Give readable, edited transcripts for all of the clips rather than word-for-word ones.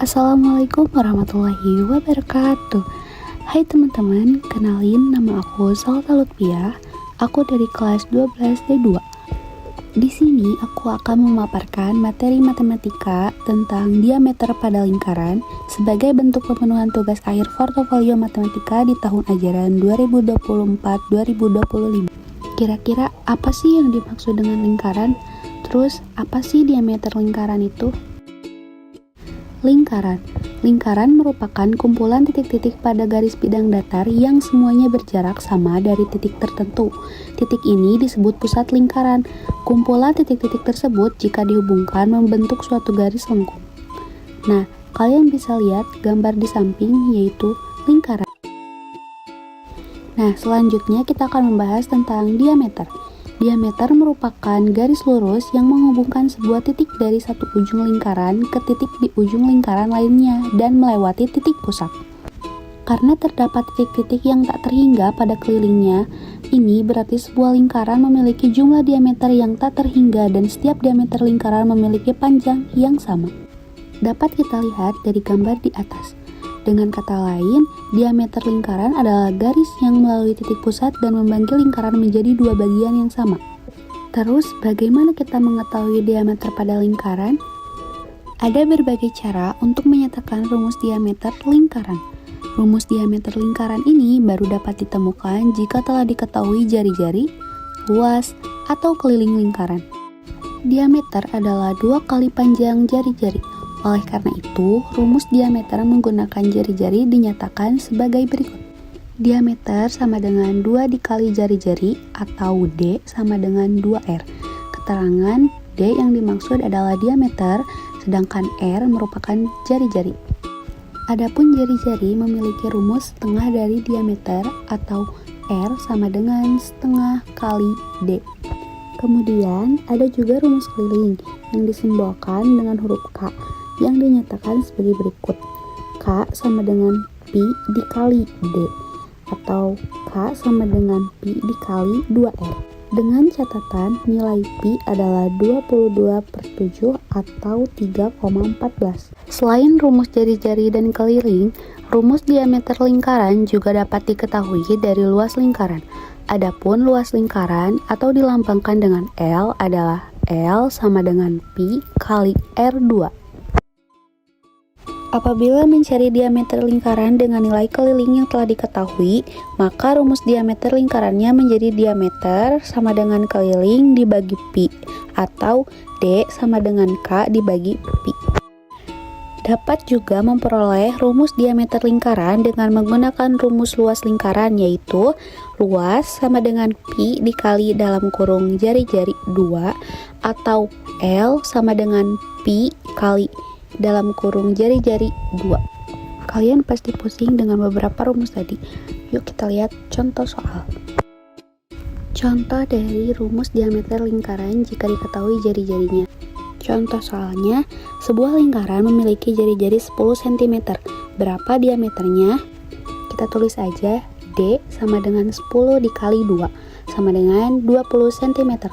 Assalamualaikum warahmatullahi wabarakatuh. Hai teman-teman, kenalin nama aku Salta Lutfiah. Aku dari kelas 12 D2. Di sini aku akan memaparkan materi matematika tentang diameter pada lingkaran sebagai bentuk pemenuhan tugas akhir portofolio matematika di tahun ajaran 2024-2025. Kira-kira apa sih yang dimaksud dengan lingkaran? Terus apa sih diameter lingkaran itu? Lingkaran merupakan kumpulan titik-titik pada garis bidang datar yang semuanya berjarak sama dari titik tertentu. Titik ini disebut pusat lingkaran. Kumpulan titik-titik tersebut jika dihubungkan membentuk suatu garis lengkung. Nah, kalian bisa lihat gambar di samping yaitu lingkaran. Nah, selanjutnya kita akan membahas tentang diameter. Diameter merupakan garis lurus yang menghubungkan sebuah titik dari satu ujung lingkaran ke titik di ujung lingkaran lainnya dan melewati titik pusat. Karena terdapat titik-titik yang tak terhingga pada kelilingnya, ini berarti sebuah lingkaran memiliki jumlah diameter yang tak terhingga dan setiap diameter lingkaran memiliki panjang yang sama. Dapat kita lihat dari gambar di atas. Dengan kata lain, diameter lingkaran adalah garis yang melalui titik pusat dan membagi lingkaran menjadi dua bagian yang sama. Terus, bagaimana kita mengetahui diameter pada lingkaran? Ada berbagai cara untuk menyatakan rumus diameter lingkaran. Rumus diameter lingkaran ini baru dapat ditemukan jika telah diketahui jari-jari, luas, atau keliling lingkaran. Diameter adalah 2 kali panjang jari-jari. Oleh karena itu, rumus diameter menggunakan jari-jari dinyatakan sebagai berikut. Diameter sama dengan 2 dikali jari-jari atau D sama dengan 2R. Keterangan D yang dimaksud adalah diameter, sedangkan R merupakan jari-jari. Adapun jari-jari memiliki rumus setengah dari diameter atau R sama dengan setengah kali D. Kemudian, ada juga rumus keliling yang disimbolkan dengan huruf K, yang dinyatakan sebagai berikut. K sama dengan Pi dikali D, atau K sama dengan Pi dikali 2R. Dengan catatan nilai Pi adalah 22/7 atau 3,14. Selain rumus jari-jari dan keliling, rumus diameter lingkaran juga dapat diketahui dari luas lingkaran. Adapun luas lingkaran atau dilambangkan dengan L adalah L sama dengan Pi kali R2. Apabila mencari diameter lingkaran dengan nilai keliling yang telah diketahui, maka rumus diameter lingkarannya menjadi diameter sama dengan keliling dibagi pi, atau D sama dengan K dibagi pi. Dapat juga memperoleh rumus diameter lingkaran dengan menggunakan rumus luas lingkaran, yaitu luas sama dengan pi dikali dalam kurung jari-jari 2, atau L sama dengan pi kali dalam kurung jari-jari 2. Kalian pasti pusing dengan beberapa rumus tadi. Yuk kita lihat contoh soal. Contoh dari rumus diameter lingkaran jika diketahui jari-jarinya. Contoh soalnya, sebuah lingkaran memiliki jari-jari 10 cm. Berapa diameternya? Kita tulis aja D sama dengan 10 dikali 2 sama dengan 20 cm.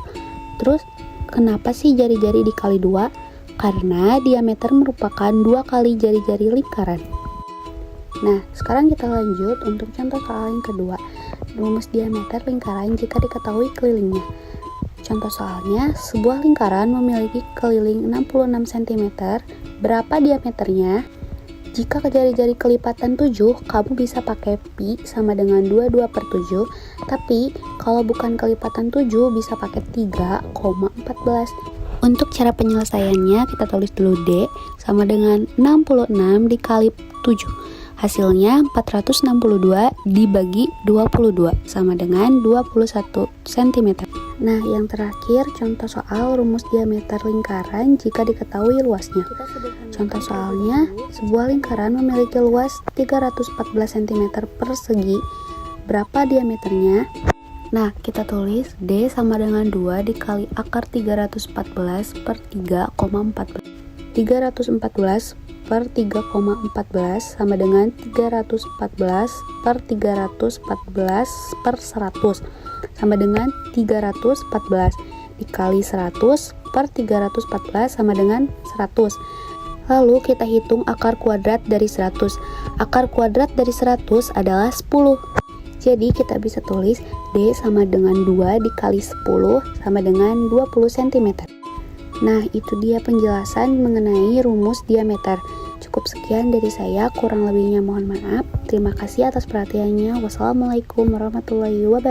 Terus, kenapa sih jari-jari dikali 2? Karena diameter merupakan 2 kali jari-jari lingkaran. Nah, sekarang kita lanjut untuk contoh soal yang kedua. Rumus diameter lingkaran jika diketahui kelilingnya. Contoh soalnya, sebuah lingkaran memiliki keliling 66 cm. Berapa diameternya? Jika ke jari-jari kelipatan 7, kamu bisa pakai pi sama dengan 22/7. Tapi, kalau bukan kelipatan 7, bisa pakai 3,14. Untuk cara penyelesaiannya, kita tulis dulu D sama dengan 66 dikali 7. Hasilnya 462 dibagi 22 sama dengan 21 cm. Nah, yang terakhir contoh soal rumus diameter lingkaran jika diketahui luasnya. Contoh soalnya, sebuah lingkaran memiliki luas 314 cm persegi. Berapa diameternya? Nah, kita tulis D sama dengan 2 dikali akar 314 per 3,14. 314 per 3,14 sama dengan 314 per 314 per 100 sama dengan 314 dikali 100 per 314 sama dengan 100. Lalu kita hitung akar kuadrat dari 100. Akar kuadrat dari 100 adalah 10. Jadi kita bisa tulis D sama dengan 2 dikali 10 sama dengan 20 cm. Nah, itu dia penjelasan mengenai rumus diameter. Cukup sekian dari saya, kurang lebihnya mohon maaf. Terima kasih atas perhatiannya. Wassalamualaikum warahmatullahi wabarakatuh.